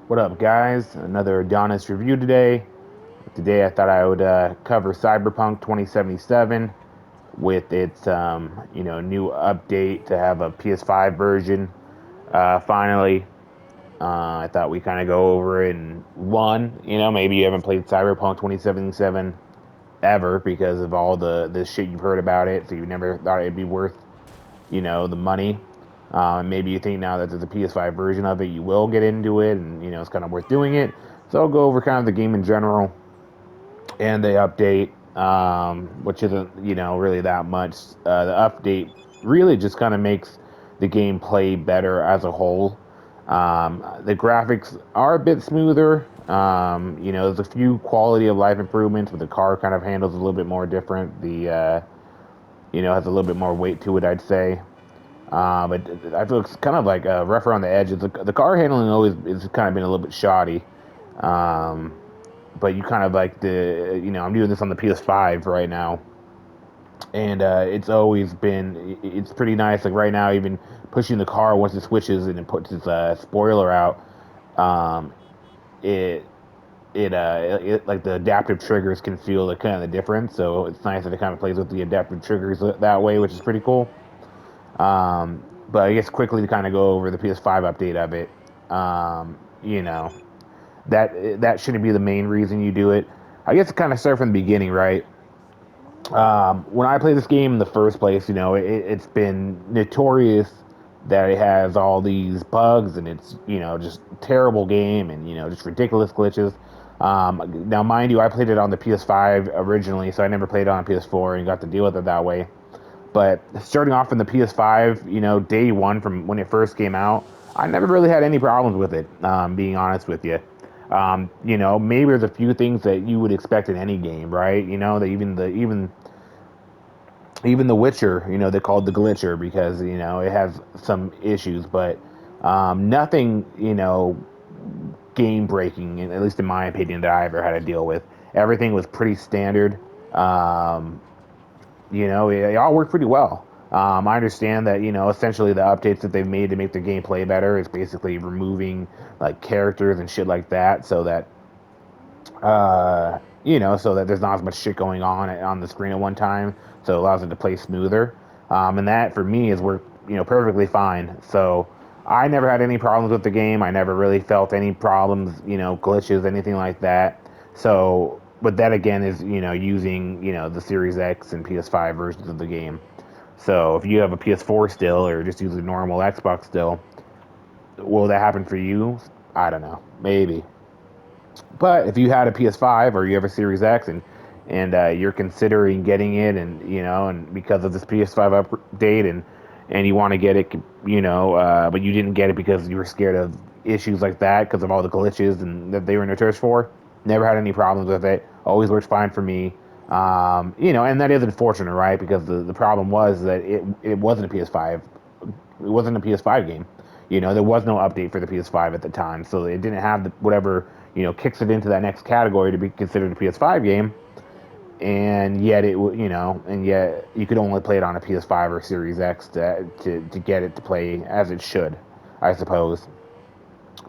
What up, guys? Another Adonis review today. Today, I thought I would cover Cyberpunk 2077 with its new update to have a PS5 version. Finally, I thought we kind of go over it in one. Maybe you haven't played Cyberpunk 2077 ever because of all the shit you've heard about it, so you never thought it'd be worth the money. Maybe you think now that there's a PS5 version of it, you will get into it, and it's kind of worth doing it. So I'll go over kind of the game in general and the update, which isn't really that much. The update really just kind of makes the game play better as a whole. The graphics are a bit smoother. There's a few quality of life improvements, but the car kind of handles a little bit more different. Has a little bit more weight to it, I'd say. But I feel it's kind of like rough around the edges. The car handling always is kind of been a little bit shoddy. Um, but you kind of like I'm doing this on the PS5 right now, and it's always been it's pretty nice. Like right now, even pushing the car once it switches and it puts its spoiler out, um, it it like the adaptive triggers can feel the kind of the difference. So it's nice that it kind of plays with the adaptive triggers that way, which is pretty cool. But I guess quickly to kind of go over the PS5 update of it. Um, you know, that shouldn't be the main reason you do it. I guess to kind of start from the beginning, right? When I played this game in the first place, it's been notorious that it has all these bugs and it's, just terrible game and, just ridiculous glitches. Now, mind you, I played it on the PS5 originally, so I never played it on PS4 and got to deal with it that way. But starting off in the PS5, day one from when it first came out, I never really had any problems with it. Being honest with you, maybe there's a few things that you would expect in any game, right? That even the Witcher, they called the glitcher because it has some issues, but nothing, game breaking, at least in my opinion, that I ever had to deal with. Everything was pretty standard. Um, it all worked pretty well. I understand that essentially the updates that they've made to make the gameplay better is basically removing like characters and shit like that, so that there's not as much shit going on the screen at one time, so it allows it to play smoother. And that for me is worked perfectly fine. So I never had any problems with the game. I never really felt any problems, glitches, anything like that. So, but that again is using the Series X and PS5 versions of the game. So if you have a PS4 still, or just use a normal Xbox still, will that happen for you? I don't know, maybe. But if you had a PS5 or you have a Series X and you're considering getting it, and because of this PS5 update, and you want to get it, but you didn't get it because you were scared of issues like that because of all the glitches and that they were notorious for. Never had any problems with it. Always worked fine for me. And that is unfortunate, right? Because the problem was that it wasn't a PS5. It wasn't a PS5 game. There was no update for the PS5 at the time, so it didn't have whatever kicks it into that next category to be considered a PS5 game. And yet and yet you could only play it on a PS5 or Series X to get it to play as it should, I suppose.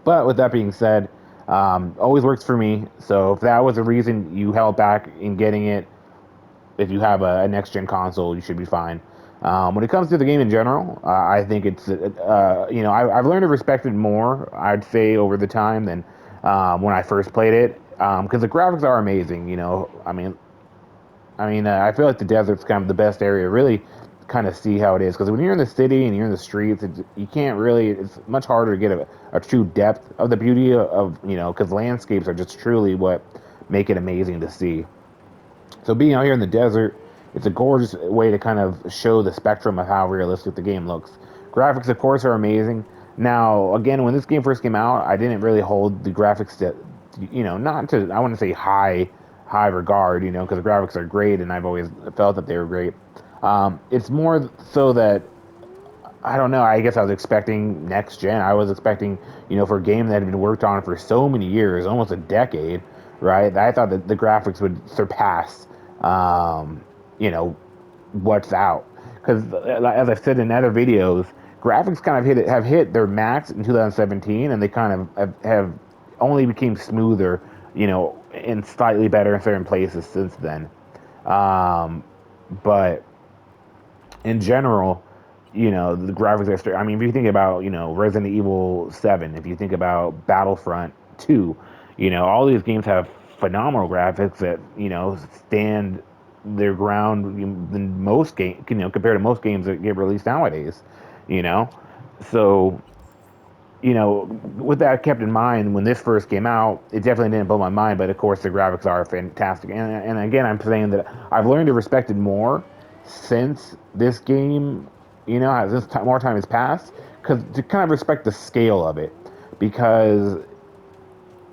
But with that being said, always works for me. So if that was a reason you held back in getting it, if you have a next gen console, you should be fine. When it comes to the game in general, I think it's I've learned to respect it more. I'd say over the time than when I first played it, because the graphics are amazing. I feel like the desert's kind of the best area to really kind of see how it is. Because when you're in the city and you're in the streets, you can't really. It's much harder to get a true depth of the beauty of because landscapes are just truly what make it amazing to see. So being out here in the desert, it's a gorgeous way to kind of show the spectrum of how realistic the game looks. Graphics, of course, are amazing. Now, again, when this game first came out, I didn't really hold the graphics to, not to, I wouldn't say high regard, because the graphics are great and I've always felt that they were great. It's more so that I don't know. I guess I was expecting next gen. I was expecting, for a game that had been worked on for so many years, almost a decade, right? I thought that the graphics would surpass, um, you know, what's out. Because as I've said in other videos, graphics kind of have hit their max in 2017, and they kind of have only became smoother, and slightly better in certain places since then. Um, but in general, the graphics are. I mean, if you think about, Resident Evil 7, if you think about Battlefront 2, all these games have phenomenal graphics that, stand their ground in most game, compared to most games that get released nowadays, you know. So, with that kept in mind, when this first came out, it definitely didn't blow my mind. But of course, the graphics are fantastic. And again, I'm saying that I've learned to respect it more since this game, as more time has passed, because to kind of respect the scale of it, because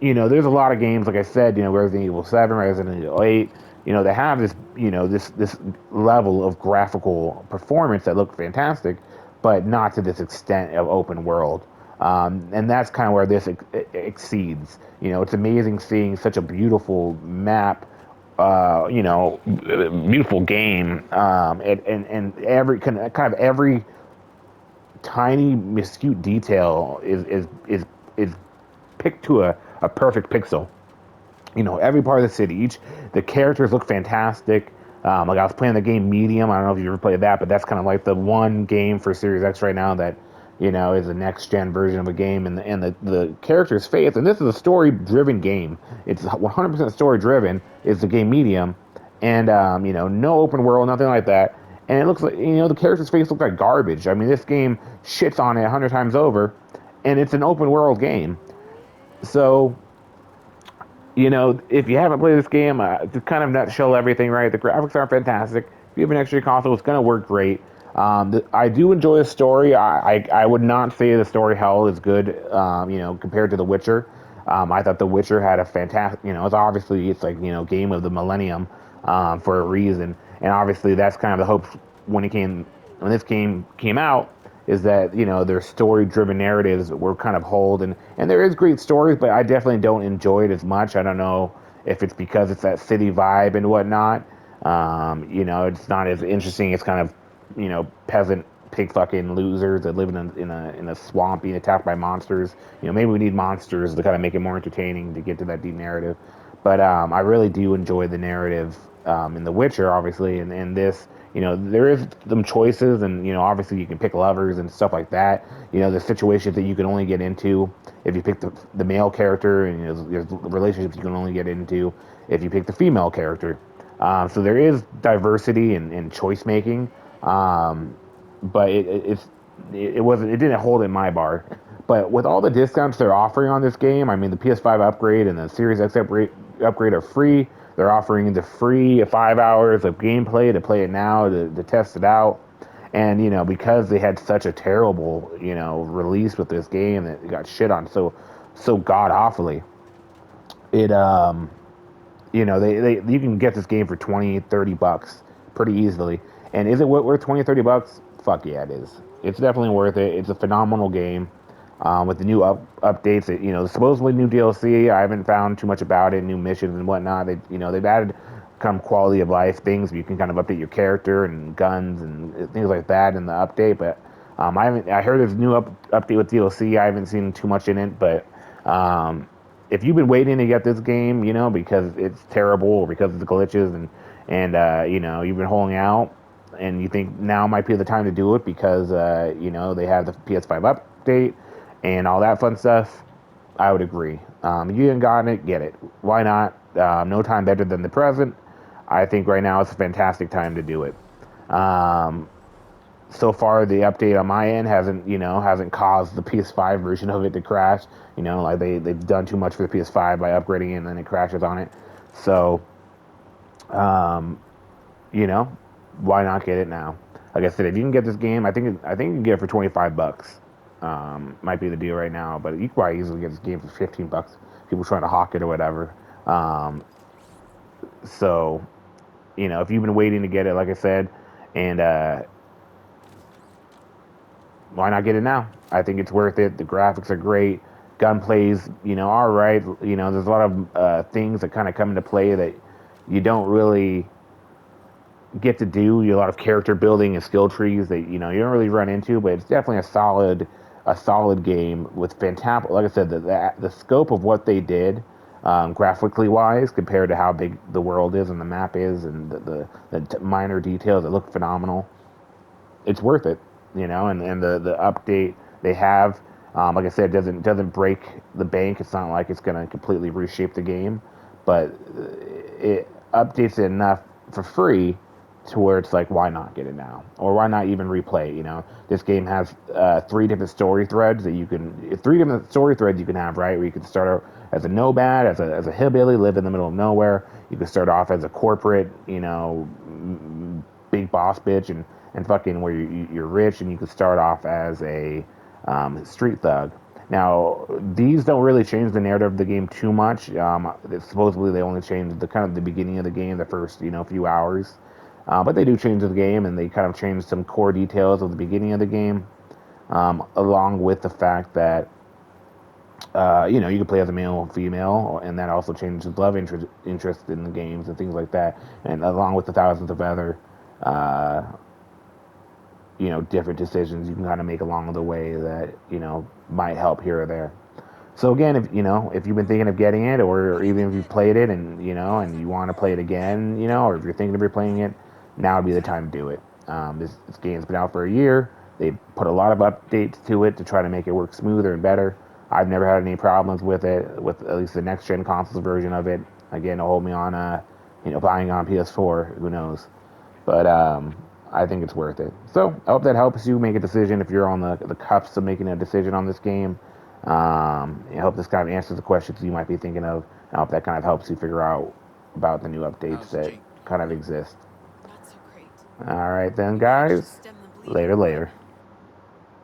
there's a lot of games, like I said, Resident Evil 7, Resident Evil 8, they have this, this level of graphical performance that look fantastic, but not to this extent of open world. And that's kind of where this exceeds. It's amazing seeing such a beautiful map, beautiful game, and every kind of every tiny minute detail is picked to a perfect pixel. Every part of the city, the characters look fantastic. Like I was playing the game Medium. I don't know if you ever played that, but that's kind of like the one game for Series X right now that is a next gen version of a game, and the characters' face. And this is a story driven game. It's 100% story driven. It's the game Medium, and no open world, nothing like that. And it looks like the character's face looks like garbage. I mean, this game shits on it 100 times over, and it's an open world game. So if you haven't played this game, to kind of nutshell everything, right? The graphics are fantastic. If you have an extra console, it's going to work great. I do enjoy the story. I would not say the story hell is good, compared to The Witcher. I thought The Witcher had a fantastic, it's like, game of the millennium, for a reason. And obviously that's kind of the hope when this game came out, is that their story driven narratives were kind of hold, and there is great stories, but I definitely don't enjoy it as much. I don't know if it's because it's that city vibe and whatnot. It's not as interesting. It's kind of peasant pig fucking losers that live in a swamp being attacked by monsters. Maybe we need monsters to kind of make it more entertaining to get to that deep narrative. But I really do enjoy the narrative, in The Witcher, obviously, and this. There is some choices, and obviously you can pick lovers and stuff like that. There's situations that you can only get into if you pick the male character, and there's relationships you can only get into if you pick the female character. So there is diversity in choice making, but it didn't hold in my bar. But with all the discounts they're offering on this game, I mean the PS5 upgrade and the Series X upgrade are free. They're offering the free 5 hours of gameplay to play it now, to test it out. And, because they had such a terrible, release with this game that it got shit on so god awfully, it, they you can get this game for 20-30 bucks pretty easily. And is it worth 20-30 bucks? Fuck yeah, it is. It's definitely worth it. It's a phenomenal game. With the new updates, supposedly new DLC. I haven't found too much about it, new missions and whatnot. They've added kind of quality of life things. You can kind of update your character and guns and things like that in the update. But I heard there's a new update with DLC. I haven't seen too much in it, but if you've been waiting to get this game, because it's terrible or because of the glitches and you've been holding out, and you think now might be the time to do it because they have the PS5 update and all that fun stuff, I would agree. If you haven't gotten it, get it. Why not? No time better than the present. I think right now it's a fantastic time to do it. So far, the update on my end hasn't caused the PS5 version of it to crash. Like they've done too much for the PS5 by upgrading it and then it crashes on it. So, um, why not get it now? Like I said, if you can get this game, I think you can get it for 25 bucks. Might be the deal right now, but you can probably easily get this game for 15 bucks. People trying to hawk it or whatever. So, if you've been waiting to get it, like I said, and why not get it now? I think it's worth it. The graphics are great. Gunplay's, all right. There's a lot of things that kind of come into play that you don't really get to do. A lot of character building and skill trees that you don't really run into, but it's definitely a solid a solid game with fantastic. Like I said, the scope of what they did, graphically wise, compared to how big the world is and the map is, and the minor details that look phenomenal, it's worth it, and the update they have, like I said, doesn't break the bank. It's not like it's going to completely reshape the game, but it updates it enough for free to where it's like, why not get it now, or why not even replay it? This game has three different story threads that you can, have, right? Where you can start out as a nomad, as a hillbilly, live in the middle of nowhere. You can start off as a corporate, big boss bitch, and fucking where you're rich, and you can start off as a street thug. Now, these don't really change the narrative of the game too much. Supposedly, they only change the kind of the beginning of the game, the first few hours, but they do change the game, and they kind of change some core details of the beginning of the game, along with the fact that you can play as a male or female, and that also changes love interest in the games and things like that, and along with the thousands of other uh, different decisions you can kind of make along the way that might help here or there. So again, if you've been thinking of getting it, or even if you've played it and and you want to play it again, or if you're thinking of replaying it, now would be the time to do it. This game's been out for a year. They put a lot of updates to it to try to make it work smoother and better. I've never had any problems with it, with at least the next gen consoles version of it. Again, it'll hold me on, buying on PS4. Who knows? But I think it's worth it. So I hope that helps you make a decision if you're on the cusp of making a decision on this game. I hope this kind of answers the questions you might be thinking of. I hope that kind of helps you figure out about the new updates that kind of exist. All right, then, guys. Later, later.